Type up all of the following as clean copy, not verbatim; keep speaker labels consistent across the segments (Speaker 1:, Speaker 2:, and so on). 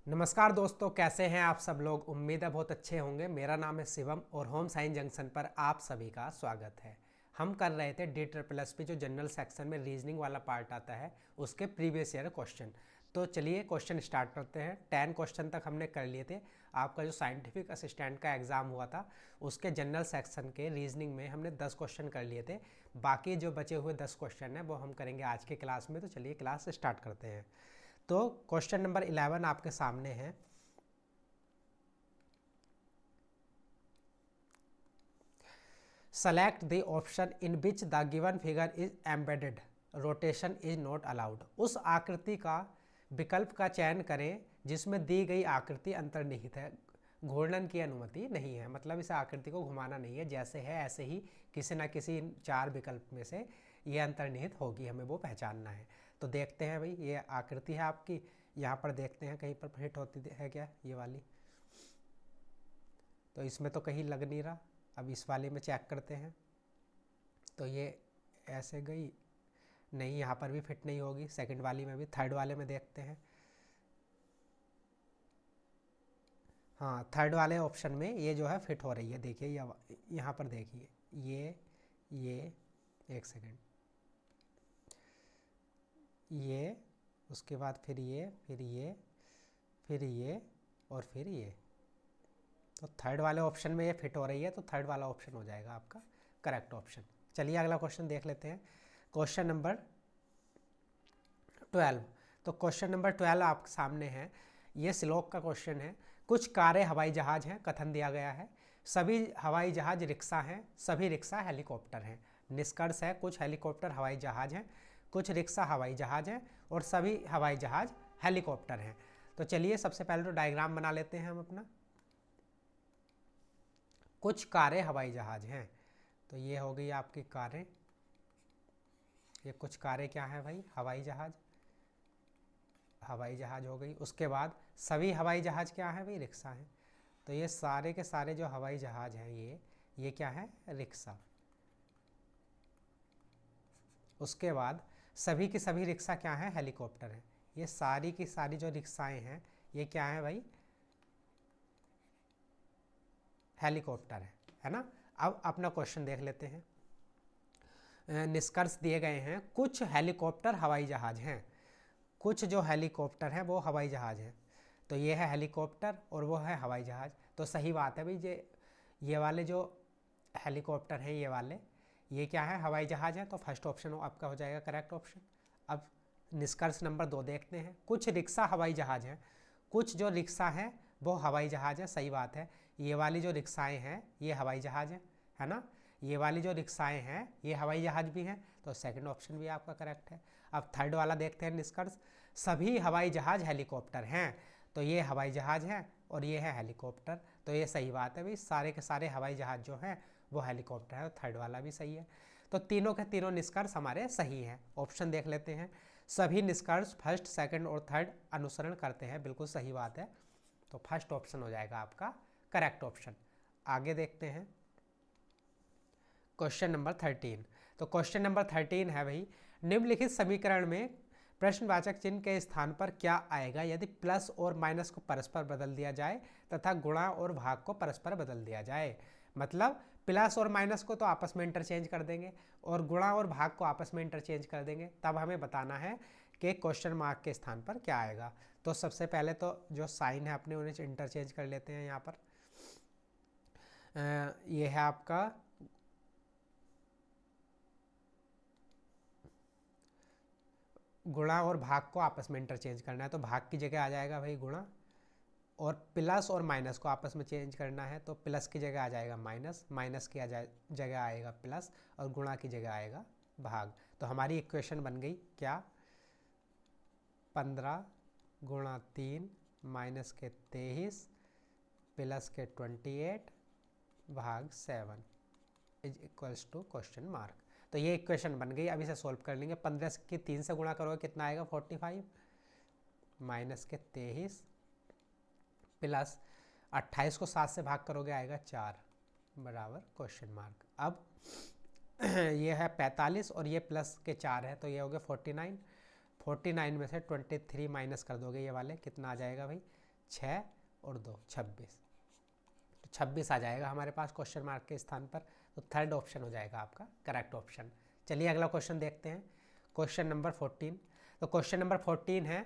Speaker 1: नमस्कार दोस्तों, कैसे हैं आप सब लोग। उम्मीद है बहुत अच्छे होंगे। मेरा नाम है शिवम और होम साइंस जंक्शन पर आप सभी का स्वागत है। हम कर रहे थे D++ जो जनरल सेक्शन में रीजनिंग वाला पार्ट आता है उसके प्रीवियस ईयर क्वेश्चन। तो चलिए क्वेश्चन स्टार्ट करते हैं। 10 क्वेश्चन तक हमने कर लिए थे। आपका जो साइंटिफिक असिस्टेंट का एग्ज़ाम हुआ था उसके जनरल सेक्शन के रीजनिंग में हमने 10 क्वेश्चन कर लिए थे। बाकी जो बचे हुए 10 क्वेश्चन हैं वो हम करेंगे आज के क्लास में। तो चलिए क्लास स्टार्ट करते हैं। तो क्वेश्चन नंबर 11 आपके सामने है। Select the option in which the given figure is embedded, rotation is not allowed. उस आकृति का विकल्प का चयन करें जिसमें दी गई आकृति अंतर्निहित है, घूर्णन की अनुमति नहीं है। मतलब इस आकृति को घुमाना नहीं है, जैसे है ऐसे ही किसी न किसी चार विकल्प में से ये अंतर्निहित होगी, हमें वो पहचानना है। तो देखते हैं भाई, ये आकृति है आपकी, यहाँ पर देखते हैं कहीं पर फिट होती है क्या ये वाली। तो इसमें तो कहीं लग नहीं रहा। अब इस वाले में चेक करते हैं। तो ये ऐसे गई नहीं, यहाँ पर भी फिट नहीं होगी। सेकंड वाली में भी, थर्ड वाले में देखते हैं। हाँ, थर्ड वाले ऑप्शन में ये जो है फिट हो रही है। देखिए यहाँ पर देखिए, ये एक सेकेंड, ये उसके बाद फिर ये फिर ये और फिर ये। तो थर्ड वाले ऑप्शन में ये फिट हो रही है, तो थर्ड वाला ऑप्शन हो जाएगा आपका करेक्ट ऑप्शन। चलिए अगला क्वेश्चन देख लेते हैं। Question number 12। तो क्वेश्चन नंबर 12 आपके सामने है। ये श्लोक का क्वेश्चन है। कुछ कारें हवाई जहाज हैं, कथन दिया गया है। सभी हवाई जहाज रिक्शा हैं, सभी रिक्शा हेलीकॉप्टर हैं। निष्कर्ष है कुछ हेलीकॉप्टर हवाई जहाज हैं, कुछ रिक्शा हवाई जहाज हैं और सभी हवाई जहाज हेलीकॉप्टर हैं। तो चलिए सबसे पहले तो डायग्राम बना लेते हैं हम अपना। कुछ कारें हवाई जहाज हैं, तो ये हो गई आपकी कारें। ये कुछ कारें क्या है भाई, हवाई जहाज, हवाई जहाज हो गई। उसके बाद सभी हवाई जहाज क्या है भाई, रिक्शा हैं। तो ये सारे के सारे जो हवाई जहाज हैं ये क्या है, रिक्शा। उसके बाद सभी की सभी रिक्शा क्या है, हेलीकॉप्टर है। ये सारी की सारी जो रिक्शाएं हैं ये क्या है भाई, हेलीकॉप्टर है ना। अब अपना क्वेश्चन देख लेते हैं। निष्कर्ष दिए गए हैं कुछ हेलीकॉप्टर हवाई जहाज हैं, कुछ जो हेलीकॉप्टर हैं वो हवाई जहाज हैं। तो ये है हेलीकॉप्टर और वो है हवाई जहाज। तो सही बात है भाई, ये वाले जो हेलीकॉप्टर हैं ये क्या है, हवाई जहाज है। तो फर्स्ट ऑप्शन आपका हो जाएगा करेक्ट ऑप्शन। अब निष्कर्ष नंबर 2 देखते हैं। कुछ रिक्शा हवाई जहाज हैं, कुछ जो रिक्शा हैं वो हवाई जहाज है। सही बात है, ये वाली जो रिक्शाएँ हैं ये हवाई जहाज है ना। ये वाली जो रिक्शाएँ हैं ये हवाई जहाज भी हैं। तो सेकंड ऑप्शन भी आपका करेक्ट है। अब थर्ड वाला देखते हैं निष्कर्ष। सभी हवाई जहाज हेलीकॉप्टर हैं, तो ये हवाई जहाज है और ये है हेलीकॉप्टर। तो ये सही बात है भाई, सारे के सारे हवाई जहाज जो हैं वो हेलीकॉप्टर है। तो थर्ड वाला भी सही है। तो तीनों के तीनों निष्कर्ष हमारे सही हैं। ऑप्शन देख लेते हैं। सभी निष्कर्ष फर्स्ट, सेकंड और थर्ड अनुसरण करते हैं, बिल्कुल सही बात है। तो फर्स्ट ऑप्शन हो जाएगा आपका करेक्ट ऑप्शन। आगे देखते हैं क्वेश्चन नंबर 13। तो क्वेश्चन नंबर 13 है भाई, निम्नलिखित समीकरण में प्रश्नवाचक चिन्ह के स्थान पर क्या आएगा यदि प्लस और माइनस को परस्पर बदल दिया जाए तथा गुणा और भाग को परस्पर बदल दिया जाए। मतलब प्लस और माइनस को तो आपस में इंटरचेंज कर देंगे और गुणा और भाग को आपस में इंटरचेंज कर देंगे। तब हमें बताना है कि क्वेश्चन मार्क के स्थान पर क्या आएगा। तो सबसे पहले तो जो साइन है अपने उन्हें इंटरचेंज कर लेते हैं। यहाँ पर ये है आपका गुणा और भाग को आपस में इंटरचेंज करना है। तो भाग की जगह आ जाएगा भाई गुणा, और प्लस और माइनस को आपस में चेंज करना है तो प्लस की जगह आ जाएगा माइनस, माइनस की जगह आएगा प्लस और गुणा की जगह आएगा भाग। तो हमारी इक्वेशन बन गई क्या, 15 गुणा 3 माइनस के 23 प्लस के 28 भाग 7 is equals to question mark. तो ये इक्वेशन बन गई। अब इसे सॉल्व कर लेंगे। 15 की 3 से गुणा करोगे कितना आएगा, 45 माइनस के 23 प्लस 28 को 7 से भाग करोगे आएगा 4 बराबर क्वेश्चन मार्क। अब ये है 45 और ये प्लस के 4 है तो ये हो गया 49। 49 में से 23 माइनस कर दोगे ये वाले, कितना आ जाएगा भाई, 6 और 2 26, तो 26 आ जाएगा हमारे पास क्वेश्चन मार्क के स्थान पर। तो थर्ड ऑप्शन हो जाएगा आपका करेक्ट ऑप्शन। चलिए अगला क्वेश्चन देखते हैं, क्वेश्चन नंबर 14। तो क्वेश्चन नंबर 14 है,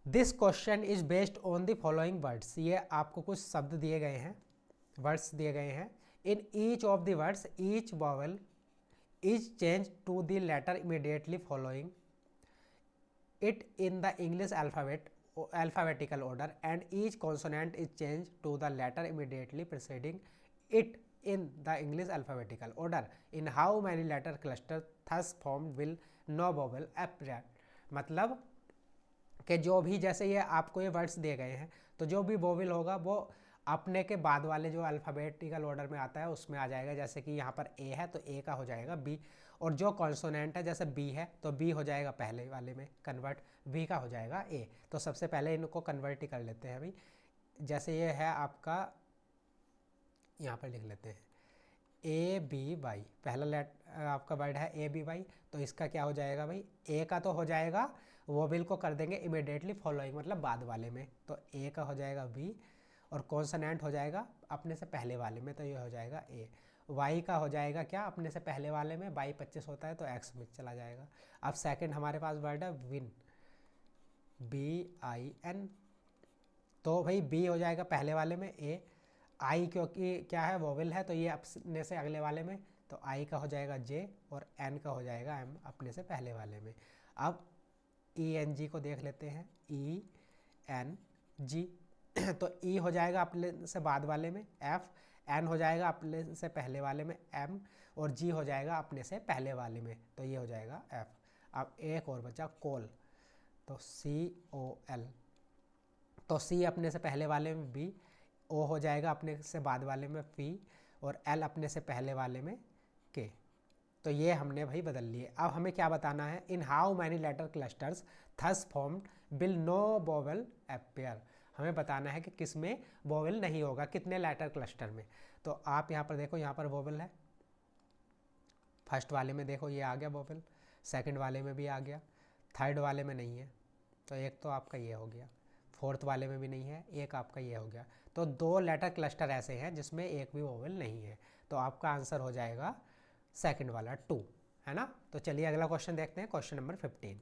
Speaker 1: this question is based on the following words. ये आपको कुछ शब्द दिए गए हैं, वर्ड्स दिए गए हैं। In each of the words each vowel is change to the letter immediately following it in the English alphabetical order, and each consonant is changed to the letter immediately preceding it in the English alphabetical order. In how many letter clusters thus formed will no vowel appear? मतलब कि जो भी, जैसे ये आपको ये words दिए गए हैं, तो जो भी वोवेल होगा वो अपने के बाद वाले जो अल्फ़ाबेटिकल ऑर्डर में आता है उसमें आ जाएगा। जैसे कि यहाँ पर ए है तो ए का हो जाएगा बी, और जो कॉन्सोनेंट है जैसे बी है तो बी हो जाएगा पहले वाले में कन्वर्ट, बी का हो जाएगा ए। तो सबसे पहले इनको कन्वर्ट ही कर लेते हैं भाई। जैसे ये है आपका, यहाँ पर लिख लेते हैं ए बी वाई, पहला आपका वर्ड है ए बी वाई, तो इसका क्या हो जाएगा भाई, ए का तो हो जाएगा, वोवेल को कर देंगे इमिडिएटली फॉलोइंग मतलब बाद वाले में, तो ए का हो जाएगा बी, और कॉन्सोनेंट हो जाएगा अपने से पहले वाले में, तो ये हो जाएगा ए। वाई का हो जाएगा क्या, अपने से पहले वाले में वाई 25 होता है तो एक्स में चला जाएगा। अब सेकंड हमारे पास वर्ड है विन, बी आई एन, तो भाई बी हो जाएगा पहले वाले में, ए आई क्योंकि क्या है वोवेल है तो ये अपने से अगले वाले में, तो आई का हो जाएगा जे, और एन का हो जाएगा एम अपने से पहले वाले में। अब ई एन जी को देख लेते हैं, ई एन जी, तो ई हो जाएगा अपने से बाद वाले में एफ, एन हो जाएगा अपने से पहले वाले में एम, और जी हो जाएगा अपने से पहले वाले में, तो ये हो जाएगा एफ। अब एक और बचा कोल, तो सी ओ एल, तो सी अपने से पहले वाले में बी, ओ हो जाएगा अपने से बाद वाले में पी, और एल अपने से पहले वाले में के। तो ये हमने भाई बदल लिए। अब हमें क्या बताना है, in how many letter clusters thus formed will no vowel appear. हमें बताना है कि किस में वोवेल नहीं होगा, कितने लेटर क्लस्टर में। तो आप यहाँ पर देखो, यहाँ पर वोवेल है, फर्स्ट वाले में देखो ये आ गया वोवेल, सेकंड वाले में भी आ गया, थर्ड वाले में नहीं है, तो एक तो आपका ये हो गया, फोर्थ वाले में भी नहीं है, एक आपका ये हो गया। तो 2 लेटर क्लस्टर ऐसे हैं जिसमें एक भी वोवेल नहीं है, तो आपका आंसर हो जाएगा सेकंड वाला 2, है ना। तो चलिए अगला क्वेश्चन देखते हैं, क्वेश्चन नंबर 15।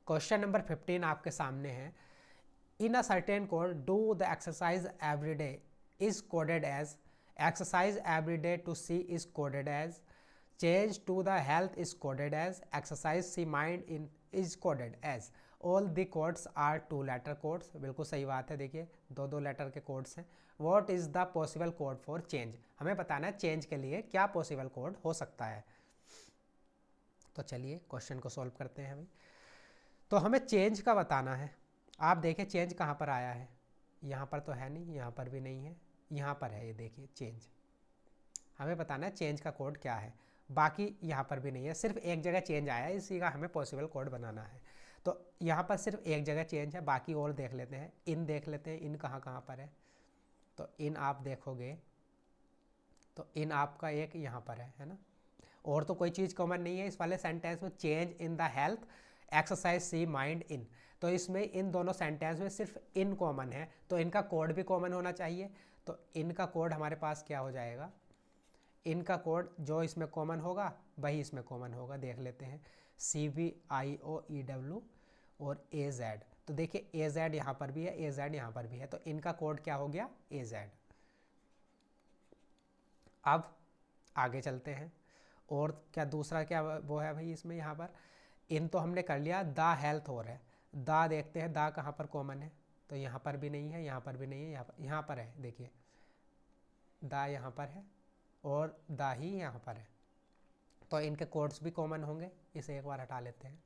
Speaker 1: क्वेश्चन नंबर 15 आपके सामने है, in a certain code do the exercise every day is coded as, exercise every day to see is coded as, change to the health is coded as, exercise see mind in is coded as, all the codes are 2 letter codes. बिल्कुल सही बात है, देखिए 2 letter के codes हैं। What is the possible code for change, हमें बताना है चेंज के लिए क्या पॉसिबल कोड हो सकता है। तो चलिए क्वेश्चन को सॉल्व करते हैं भाई। तो हमें चेंज का बताना है। आप देखिए चेंज कहाँ पर आया है, यहाँ पर तो है नहीं, यहाँ पर भी नहीं है, यहाँ पर है, ये देखिए चेंज। हमें बताना है चेंज का कोड क्या है, बाकी यहाँ पर भी नहीं है, सिर्फ एक जगह चेंज आया है, इसी का हमें पॉसिबल कोड बनाना है। तो यहाँ पर सिर्फ एक जगह चेंज है, बाकी और देख लेते हैं। इन देख लेते हैं, इन कहाँ कहाँ पर है, तो इन आप देखोगे तो इन आपका एक यहाँ पर है ना, और तो कोई चीज़ कॉमन नहीं है इस वाले सेंटेंस में। Change in the health, exercise see mind in, तो इसमें इन दोनों सेंटेंस में सिर्फ इन कॉमन है, तो इनका कोड भी कॉमन होना चाहिए। तो इनका कोड हमारे पास क्या हो जाएगा, इनका कोड जो इसमें कॉमन होगा वही इसमें कॉमन होगा। देख लेते हैं, CVIOEW और AZ, तो देखिए AZ यहाँ पर भी है, AZ यहाँ पर भी है, तो इनका कोड क्या हो गया AZ। अब आगे चलते हैं, और क्या दूसरा क्या वो है भाई इसमें, यहाँ पर इन तो हमने कर लिया, द हेल्थ और है, द देखते हैं द कहाँ पर कॉमन है, तो यहाँ पर भी नहीं है, यहाँ पर भी नहीं है, यहाँ पर है, देखिए द यहाँ पर है और द ही यहाँ पर है, तो इनके कोड्स भी कॉमन होंगे। इसे एक बार हटा लेते हैं।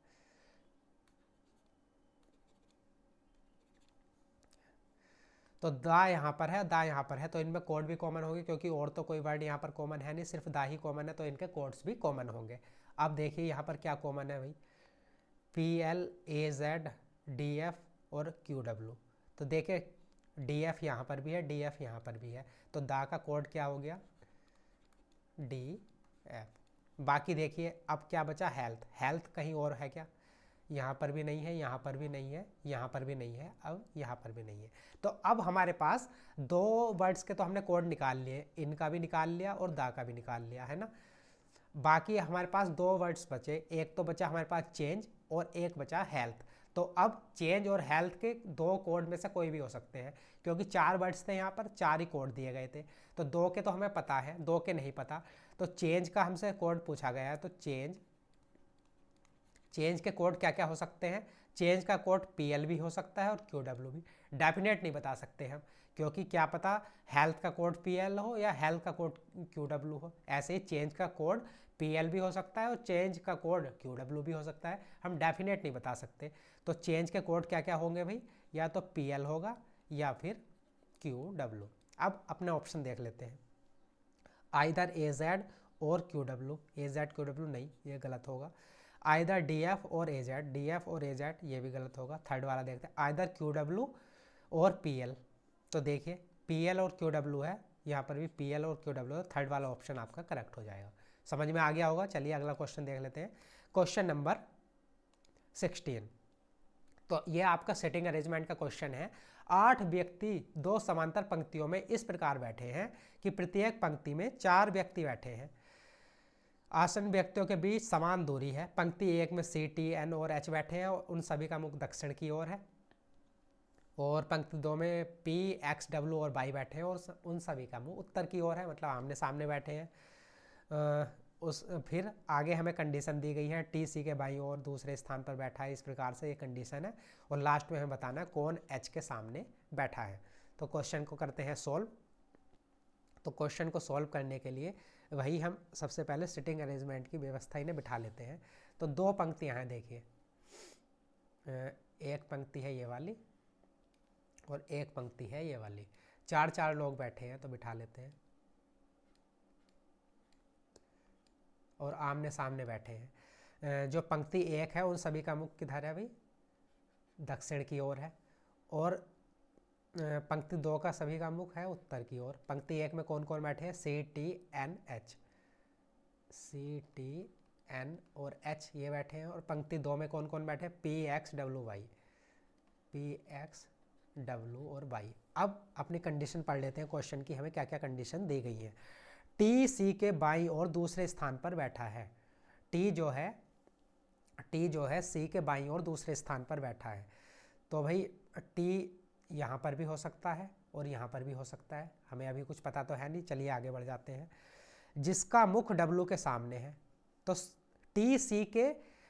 Speaker 1: तो द यहाँ पर है, द यहाँ पर है, तो इनमें कोड भी कॉमन होंगे, क्योंकि और तो कोई वर्ड यहाँ पर कॉमन है नहीं, सिर्फ द ही कॉमन है, तो इनके कोड्स भी कॉमन होंगे। अब देखिए यहाँ पर क्या कॉमन है भाई, PLAZ DF और QW, तो देखिए DF यहाँ पर भी है, DF यहाँ पर भी है, तो द का कोड क्या हो गया DF। बाकी देखिए अब क्या बचा, हेल्थ, हेल्थ कहीं और है क्या, यहाँ पर भी नहीं है, यहाँ पर भी नहीं है, यहाँ पर भी नहीं है, अब यहाँ पर भी नहीं है। तो अब हमारे पास 2 वर्ड्स के तो हमने कोड निकाल लिए, इनका भी निकाल लिया और दा का भी निकाल लिया, है ना। बाकी हमारे पास 2 वर्ड्स बचे, एक तो बचा हमारे पास चेंज और एक बचा हेल्थ। तो अब चेंज और हेल्थ के 2 कोड में से कोई भी हो सकते हैं, क्योंकि 4 वर्ड्स थे यहाँ पर, 4 ही कोड दिए गए थे। तो 2 के तो हमें पता है, 2 के नहीं पता। तो चेंज का हमसे कोड पूछा गया है, तो चेंज के कोड क्या क्या हो सकते हैं। चेंज का कोड PL भी हो सकता है और QW भी। डेफिनेट नहीं बता सकते हम, क्योंकि क्या पता हेल्थ का कोड PL हो या हेल्थ का कोड QW हो। ऐसे ही चेंज का कोड PL भी हो सकता है और चेंज का कोड QW भी हो सकता है, हम डेफिनेट नहीं बता सकते। तो चेंज के कोड क्या क्या होंगे भाई, या तो PL होगा या फिर QW। अब अपने ऑप्शन देख लेते हैं, आइदर AZ और QW। AZ QW नहीं, ये गलत होगा। आइदर DF और AZ, DF और AZ ये भी गलत होगा। थर्ड वाला देखते हैं, आइदर QW और PL। तो देखिए PL और QW है, यहाँ पर भी PL और QW है, थर्ड वाला ऑप्शन आपका करेक्ट हो जाएगा। समझ में आ गया होगा। चलिए अगला क्वेश्चन देख लेते हैं, क्वेश्चन नंबर 16। तो ये आपका सेटिंग अरेंजमेंट का क्वेश्चन है। 8 व्यक्ति 2 समांतर पंक्तियों में इस प्रकार बैठे हैं कि प्रत्येक पंक्ति में 4 व्यक्ति बैठे हैं। आसन व्यक्तियों के बीच समान दूरी है। पंक्ति 1 में C, T, N और H बैठे हैं और उन सभी का मुख दक्षिण की ओर है। और पंक्ति 2 में P, X, W और Y बैठे हैं और उन सभी का मुंह उत्तर की ओर है, मतलब आमने सामने बैठे हैं। फिर आगे हमें कंडीशन दी गई है, T C के बाईं ओर दूसरे स्थान पर बैठा है, इस प्रकार से ये कंडीशन है। और लास्ट में हमें बताना है कौन H के सामने बैठा है। तो क्वेश्चन को करते हैं सॉल्व। तो क्वेश्चन को सॉल्व करने के लिए वही हम सबसे पहले सिटिंग अरेंजमेंट की व्यवस्था इन्हें बिठा लेते हैं। तो 2 पंक्तियाँ हैं, देखिए एक पंक्ति है ये वाली और एक पंक्ति है ये वाली। 4 लोग बैठे हैं, तो बिठा लेते हैं और आमने सामने बैठे हैं। जो पंक्ति 1 है उन सभी का मुख किधर है भाई, दक्षिण की ओर है। और पंक्ति 2 का सभी का मुख है उत्तर की ओर। पंक्ति 1 में कौन कौन बैठे हैं, C, T, N, H, C, T, N और H ये बैठे हैं। और पंक्ति 2 में कौन कौन बैठे हैं, P, X, W, Y, P, X, W और Y। अब अपनी कंडीशन पढ़ लेते हैं क्वेश्चन की, हमें क्या क्या कंडीशन दी गई है। T C के बाईं और दूसरे स्थान पर बैठा है। T जो है C के बाईं और दूसरे स्थान पर बैठा है। तो भाई T यहाँ पर भी हो सकता है और यहाँ पर भी हो सकता है, हमें अभी कुछ पता तो है नहीं। चलिए आगे बढ़ जाते हैं। जिसका मुख W के सामने है, तो T C के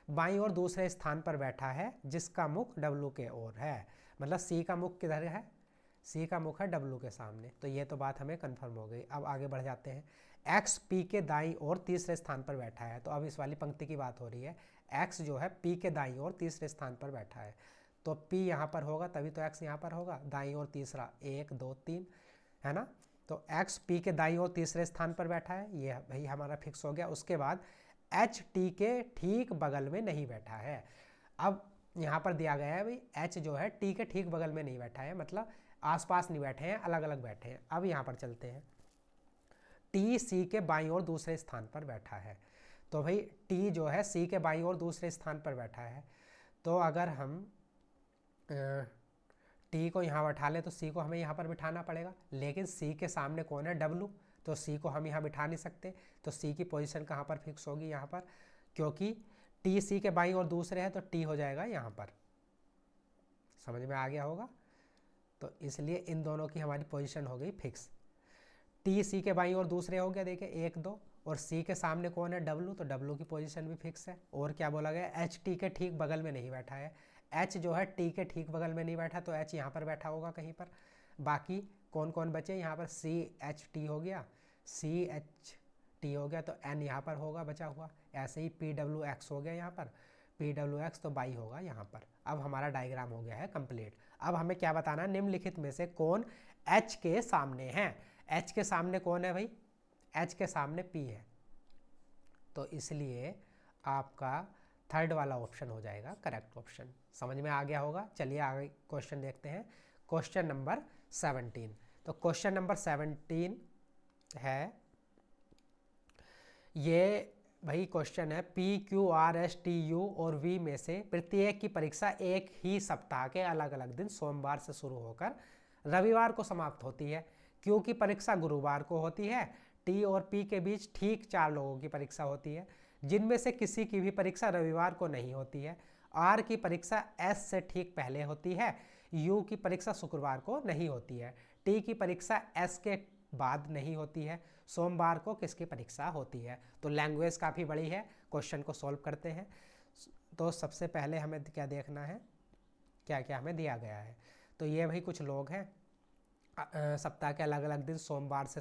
Speaker 1: बाईं और दूसरे स्थान पर बैठा है जिसका मुख W के ओर है, मतलब C का मुख किधर है, C का मुख है W के सामने। तो ये तो बात हमें कंफर्म हो गई। अब आगे बढ़ जाते हैं। X P के दाईं और तीसरे स्थान पर बैठा है। तो अब इस वाली पंक्ति की बात हो रही है। X जो है P के दाईं और तीसरे स्थान पर बैठा है, तो P यहाँ पर होगा तभी तो X यहाँ पर होगा। दाईं और तीसरा 1 2 3 है ना। तो X P के दाईं और तीसरे स्थान पर बैठा है, ये भाई हमारा फिक्स हो गया। उसके बाद H T के ठीक बगल में नहीं बैठा है। अब यहाँ पर दिया गया है भाई H जो है T के ठीक बगल में नहीं बैठा है, मतलब आसपास नहीं बैठे हैं, अलग अलग बैठे हैं। अब यहाँ पर चलते हैं, T C के बाईं ओर दूसरे स्थान पर बैठा है। तो भाई T जो है C के बाईं ओर दूसरे स्थान पर बैठा है, तो अगर हम T को यहाँ बैठा ले तो C को हमें यहाँ पर बिठाना पड़ेगा। लेकिन C के सामने कौन है, W, तो C को हम यहाँ बिठा नहीं सकते। तो C की पोजीशन कहाँ पर फिक्स होगी, यहाँ पर, क्योंकि T C के बाईं ओर दूसरे है तो T हो जाएगा यहाँ पर। समझ में आ गया होगा। तो इसलिए इन दोनों की हमारी पोजीशन हो गई फिक्स। T C के बाईं ओर दूसरे हो गया, देखिए 1 2, और C के सामने कौन है, W, तो W की पोजीशन भी फिक्स है। और क्या बोला गया, H T के ठीक बगल में नहीं बैठा है। H जो है T के ठीक बगल में नहीं बैठा, तो H यहाँ पर बैठा होगा कहीं पर। बाकी कौन कौन बचे यहाँ पर, C H T हो गया, C H T हो गया, तो N यहाँ पर होगा बचा हुआ। ऐसे ही P W X हो गया यहाँ पर, P W X तो Y होगा यहाँ पर। अब हमारा डायग्राम हो गया है कंप्लीट। अब हमें क्या बताना है, निम्नलिखित में से कौन H के सामने है। H के सामने कौन है भाई, H के सामने P है, तो इसलिए आपका थर्ड वाला ऑप्शन हो जाएगा करेक्ट ऑप्शन। समझ में आ गया होगा। चलिए आगे क्वेश्चन देखते हैं, क्वेश्चन नंबर 17। तो क्वेश्चन नंबर 17 है, ये भाई क्वेश्चन है P Q R S T U और वी में से प्रत्येक की परीक्षा एक ही सप्ताह के अलग अलग दिन सोमवार से शुरू होकर रविवार को समाप्त होती है। क्यू की परीक्षा गुरुवार को होती है। टी और पी के बीच ठीक 4 लोगों की परीक्षा होती है, जिनमें से किसी की भी परीक्षा रविवार को नहीं होती है। आर की परीक्षा एस से ठीक पहले होती है। यू की परीक्षा शुक्रवार को नहीं होती है। टी की परीक्षा एस के बाद नहीं होती है। सोमवार को किसकी परीक्षा होती है? तो लैंग्वेज काफ़ी बड़ी है, क्वेश्चन को सॉल्व करते हैं। तो सबसे पहले हमें क्या देखना है, क्या क्या हमें दिया गया है। तो ये भाई कुछ लोग हैं, सप्ताह के अलग अलग दिन सोमवार से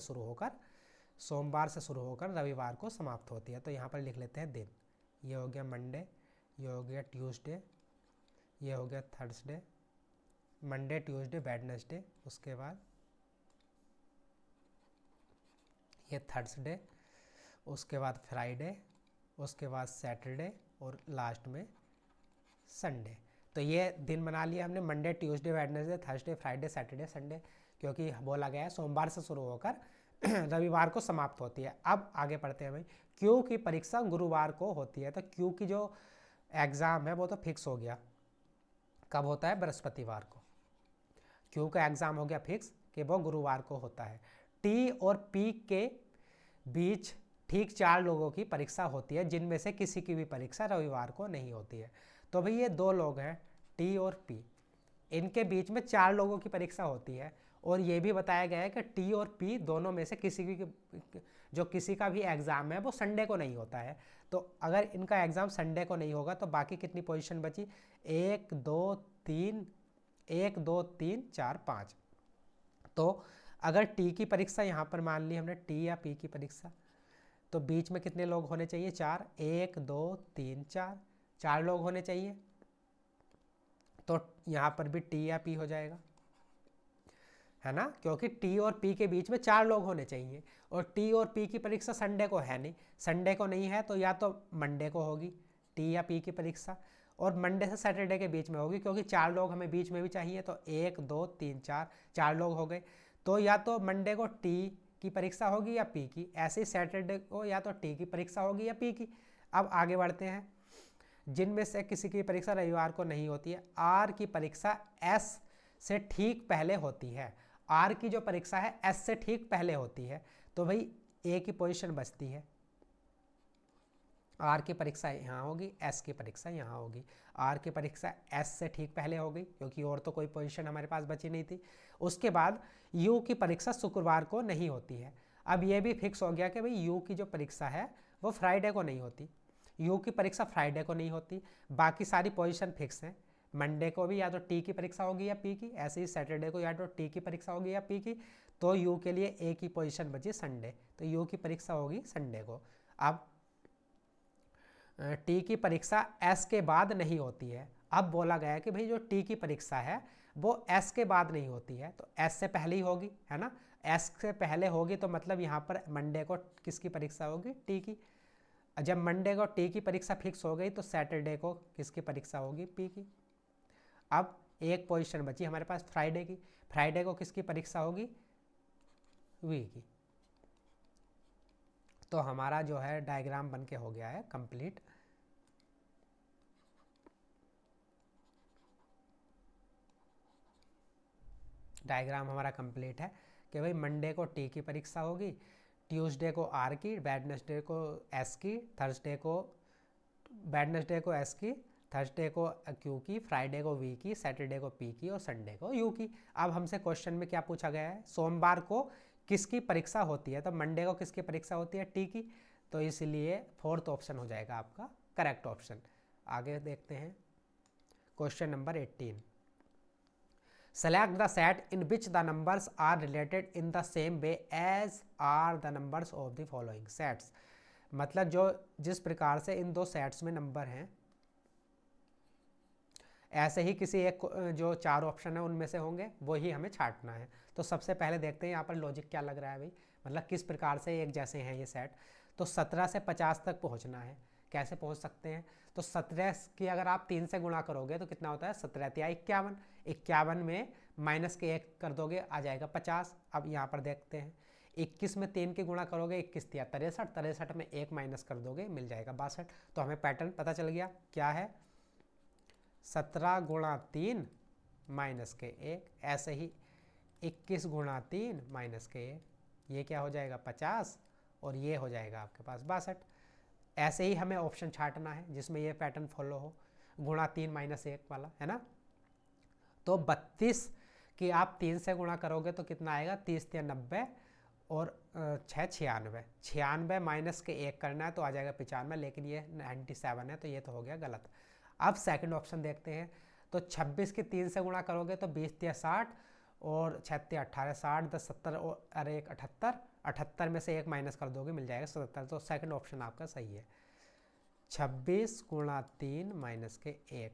Speaker 1: शुरू होकर रविवार को समाप्त होती है। तो यहाँ पर लिख लेते हैं दिन। ये हो गया मंडे, ये हो गया ट्यूसडे, ये हो गया थर्सडे, मंडे ट्यूसडे वेडनेसडे, उसके बाद ये थर्सडे, उसके बाद फ्राइडे, उसके बाद सैटरडे और लास्ट में संडे। तो ये दिन बना लिया हमने, Monday Tuesday Wednesday Thursday Friday Saturday Sunday, क्योंकि बोला गया है सोमवार से शुरू होकर रविवार को समाप्त होती है। अब आगे पढ़ते हैं भाई। क्यू की परीक्षा गुरुवार को होती है। तो क्यू की जो एग्ज़ाम है वो तो फिक्स हो गया, कब होता है? बृहस्पतिवार को। क्यू का एग्ज़ाम हो गया फिक्स कि वो गुरुवार को होता है। टी और पी के बीच ठीक 4 लोगों की परीक्षा होती है, जिनमें से किसी की भी परीक्षा रविवार को नहीं होती है। तो भाई ये 2 लोग हैं टी और पी, इनके बीच में 4 लोगों की परीक्षा होती है। और ये भी बताया गया है कि टी और पी दोनों में से किसी का भी एग्ज़ाम है वो संडे को नहीं होता है। तो अगर इनका एग्ज़ाम संडे को नहीं होगा तो बाकी कितनी पोजीशन बची? 1 2 3 1 2 3 4 5। तो अगर टी की परीक्षा यहाँ पर मान ली हमने, टी या पी की परीक्षा, तो बीच में कितने लोग होने चाहिए? 4, 1 2 3 4 लोग होने चाहिए। तो यहाँ पर भी टी या पी हो जाएगा, है ना, क्योंकि टी और पी के बीच में 4 लोग होने चाहिए। और टी और पी की परीक्षा संडे को है नहीं, संडे को नहीं है तो या तो मंडे को होगी टी या पी की परीक्षा, और मंडे से सैटरडे के बीच में होगी, क्योंकि 4 लोग हमें बीच में भी चाहिए। तो 1 2 3 4 लोग हो गए। तो या तो मंडे को टी की परीक्षा होगी या पी की, ऐसे ही सैटरडे को या तो टी की परीक्षा होगी या पी की। अब आगे बढ़ते हैं। जिनमें से किसी की परीक्षा रविवार को नहीं होती है। आर की परीक्षा एस से ठीक पहले होती है। आर की जो परीक्षा है एस से ठीक पहले होती है। तो भाई ए की पोजीशन बचती है, आर की परीक्षा यहाँ होगी, एस की परीक्षा यहाँ होगी। आर की परीक्षा एस से ठीक पहले हो गई, क्योंकि और तो कोई पोजीशन हमारे पास बची नहीं थी। उसके बाद यू की परीक्षा शुक्रवार को नहीं होती है। अब ये भी फिक्स हो गया कि भाई यू की जो परीक्षा है वो फ्राइडे को नहीं होती, यू की परीक्षा फ्राइडे को नहीं होती। बाकी सारी पोजीशन फिक्स हैं। मंडे को भी या तो टी की परीक्षा होगी या पी की, ऐसे ही सैटरडे को या तो टी की परीक्षा होगी या पी की। तो यू के लिए ए की पोजीशन बची संडे, तो यू की परीक्षा होगी संडे को। अब टी की परीक्षा एस के बाद नहीं होती है। अब बोला गया है कि भाई जो टी की परीक्षा है वो एस के बाद नहीं होती है, तो एस से पहले ही होगी, है ना। एस से पहले होगी तो मतलब यहाँ पर मंडे को किसकी परीक्षा होगी? टी की। जब मंडे को टी की परीक्षा फिक्स हो गई तो सैटरडे को किसकी परीक्षा होगी? पी की। अब एक पोजीशन बची हमारे पास फ्राइडे की। फ्राइडे को किसकी परीक्षा होगी? वी की। तो हमारा जो है डायग्राम बन के हो गया है कंप्लीट। डायग्राम हमारा कंप्लीट है कि भाई मंडे को टी की परीक्षा होगी, ट्यूसडे को आर की, वेडनेसडे को एस की, थर्सडे को वेडनेसडे को एस की, थर्सडे को क्यू की, फ्राइडे को वी की, सैटरडे को पी की और संडे को यू की। अब हमसे क्वेश्चन में क्या पूछा गया है? सोमवार को किसकी परीक्षा होती है? तो मंडे को किसकी परीक्षा होती है? टी की। तो इसलिए 4th ऑप्शन हो जाएगा आपका करेक्ट ऑप्शन। आगे देखते हैं question number 18। Select the set in which the numbers are related in the same way as are the numbers of the following sets। मतलब जो जिस प्रकार से इन 2 सेट्स में नंबर हैं, ऐसे ही किसी एक जो 4 ऑप्शन है उनमें से होंगे, वही हमें छांटना है। तो सबसे पहले देखते हैं यहाँ पर लॉजिक क्या लग रहा है भाई, मतलब किस प्रकार से एक जैसे हैं ये सेट। तो 17 से 50 तक पहुँचना है। कैसे पहुँच सकते हैं? तो 17 की अगर आप 3 से गुणा करोगे तो कितना होता है? 17 या 51 में माइनस के 1 कर दोगे, आ जाएगा 50। अब यहाँ पर देखते हैं 21 में 3 की गुणा करोगे 21 तिया 63, 63 में 1 माइनस कर दोगे मिल जाएगा 62। तो हमें पैटर्न पता चल गया क्या है, 17 गुणा 3 माइनस के 1, ऐसे ही 21 गुणा 3 माइनस के 1, ये क्या हो जाएगा 50 और ये हो जाएगा आपके पास 62। ऐसे ही हमें ऑप्शन छांटना है जिसमें ये पैटर्न फॉलो हो, गुणा 3 माइनस 1 वाला, है ना। तो 32 कि आप 3 से गुणा करोगे तो कितना आएगा, 30 या 90 और 6 96, 96 माइनस के 1 करना है तो आ जाएगा 95, लेकिन ये 97 है तो ये तो हो गया गलत। अब सेकंड ऑप्शन देखते हैं, तो 26 की 3 से गुणा करोगे तो 20 या 60 और 6 या 18, 60 10 70 और अरे 1 78, 78 में से 1 माइनस कर दोगे मिल जाएगा 77। तो सेकंड ऑप्शन आपका सही है, 26 गुणा 3 माइनस के 1।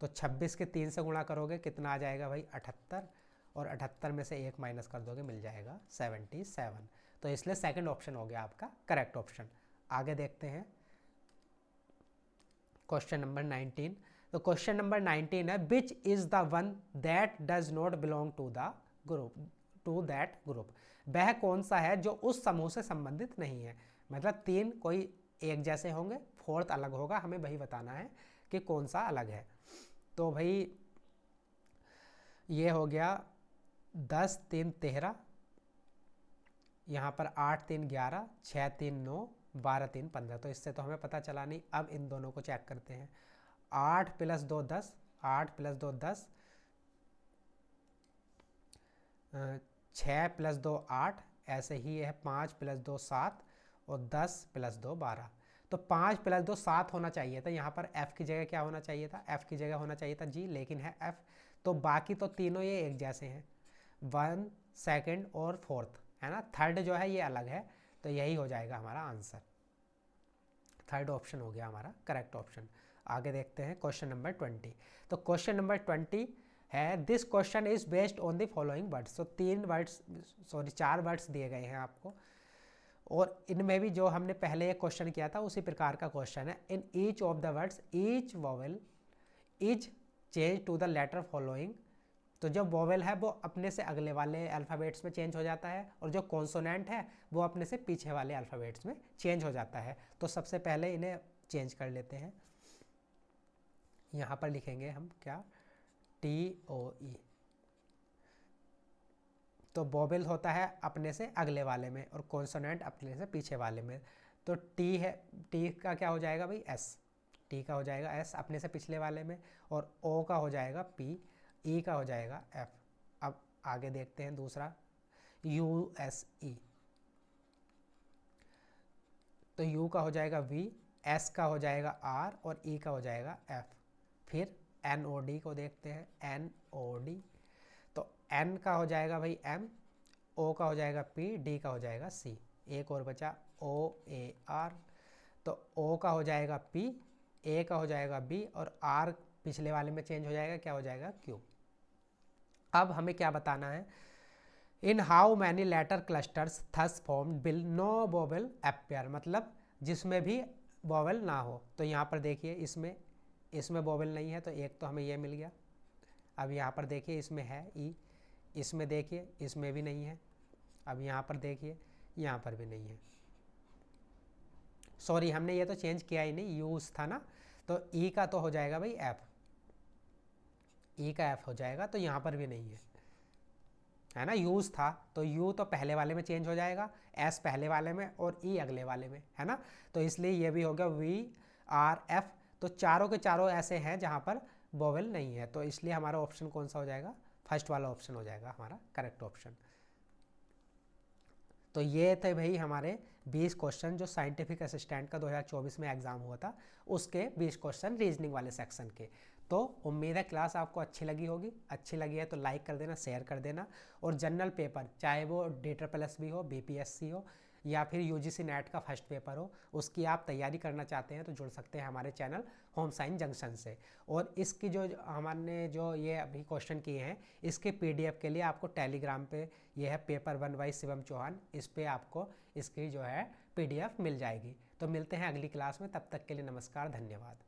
Speaker 1: तो 26 के 3 से गुणा करोगे कितना आ जाएगा भाई 78 और 78 में से 1 माइनस कर दोगे मिल जाएगा 77। तो इसलिए सेकंड ऑप्शन हो गया आपका करेक्ट ऑप्शन। आगे देखते हैं क्वेश्चन नंबर 19। तो क्वेश्चन नंबर 19 है, which is the one that does not belong to the group, to that group. वह कौन सा है जो उस समूह से संबंधित नहीं है, मतलब 3 कोई एक जैसे होंगे, 4th अलग होगा, हमें वही बताना है कि कौन सा अलग है। तो भाई ये हो गया 10 3 13, यहाँ पर 8 3 11, 6 3 9, 12 3 15। तो इससे तो हमें पता चला नहीं। अब इन दोनों को चेक करते हैं, 8 + 2 10, 8 + 2 10, 6 + 2 8, ऐसे ही है 5 + 2 7 और 10 + 2 12। तो 5 + 2 7 होना चाहिए था, यहाँ पर f की जगह क्या होना चाहिए था, f की जगह होना चाहिए था g, लेकिन है f। तो बाकी तो तीनों ये एक जैसे हैं, 1 2 और 4th, है ना। थर्ड जो है ये अलग है, तो यही हो जाएगा हमारा आंसर। थर्ड ऑप्शन हो गया हमारा करेक्ट ऑप्शन। आगे देखते हैं क्वेश्चन नंबर 20। तो क्वेश्चन नंबर 20 है, this question is based on the following words. तो 4 वर्ड्स दिए गए हैं आपको, और इनमें भी जो हमने पहले एक क्वेश्चन किया था उसी प्रकार का क्वेश्चन है। In each of the words each vowel is change to the letter following. तो जो वॉवेल है वो अपने से अगले वाले अल्फ़ाबेट्स में चेंज हो जाता है, और जो कॉन्सोनेंट है वो अपने से पीछे वाले अल्फ़ाबेट्स में चेंज हो जाता है। तो सबसे पहले इन्हें चेंज कर लेते हैं। यहाँ पर लिखेंगे हम क्या, TOE। तो वॉवेल होता है अपने से अगले वाले में और कॉन्सोनेंट अपने से पीछे वाले में। तो टी है, टी का क्या हो जाएगा भाई S, टी का हो जाएगा S अपने से पिछले वाले में, और O का हो जाएगा P, E का हो जाएगा F। अब आगे देखते हैं दूसरा USE। तो U का हो जाएगा V, S का हो जाएगा R और E का हो जाएगा F। फिर NOD को देखते हैं, NOD। तो N का हो जाएगा भाई M, O का हो जाएगा P, D का हो जाएगा C। एक और बचा OAR। तो O का हो जाएगा P, A का हो जाएगा B और R पिछले वाले में चेंज हो जाएगा, क्या हो जाएगा Q। अब हमें क्या बताना है, in how many letter clusters thus formed will no vowel appear, मतलब जिसमें भी वोवेल ना हो। तो यहाँ पर देखिए इसमें वोवेल नहीं है, तो एक तो हमें ये मिल गया। अब यहाँ पर देखिए इसमें है ई, इसमें देखिए इसमें भी नहीं है। अब यहाँ पर देखिए यहाँ पर भी नहीं है, सॉरी हमने ये तो चेंज किया ही नहीं, यूज था ना। तो ई का तो हो जाएगा भाई एफ, ई का एफ हो जाएगा, तो यहाँ पर भी नहीं है ना। यूज था तो यू तो पहले वाले में चेंज हो जाएगा, एस पहले वाले में और ई अगले वाले में, है ना। तो इसलिए ये भी हो गया VRF। तो चारों के चारों ऐसे हैं जहाँ पर वोवेल नहीं है, तो इसलिए हमारा ऑप्शन कौन सा हो जाएगा, फर्स्ट वाला ऑप्शन हो जाएगा हमारा करेक्ट ऑप्शन। तो ये थे भाई हमारे 20 क्वेश्चन जो साइंटिफिक असिस्टेंट का 2024 में एग्जाम हुआ था, उसके 20 क्वेश्चन रीजनिंग वाले सेक्शन के। तो उम्मीद है क्लास आपको अच्छी लगी होगी, अच्छी लगी है तो लाइक कर देना, शेयर कर देना। और जनरल पेपर चाहे वो DSSS भी हो, BPSC हो या फिर UGC नेट का फर्स्ट पेपर हो, उसकी आप तैयारी करना चाहते हैं तो जुड़ सकते हैं हमारे चैनल होम साइंस जंक्शन से। और इसकी जो हमने जो ये अभी क्वेश्चन किए हैं, इसके PDF के लिए आपको टेलीग्राम पे ये है पेपर 1 बाय शिवम चौहान, इस पर आपको इसकी जो है PDF मिल जाएगी। तो मिलते हैं अगली क्लास में, तब तक के लिए नमस्कार, धन्यवाद।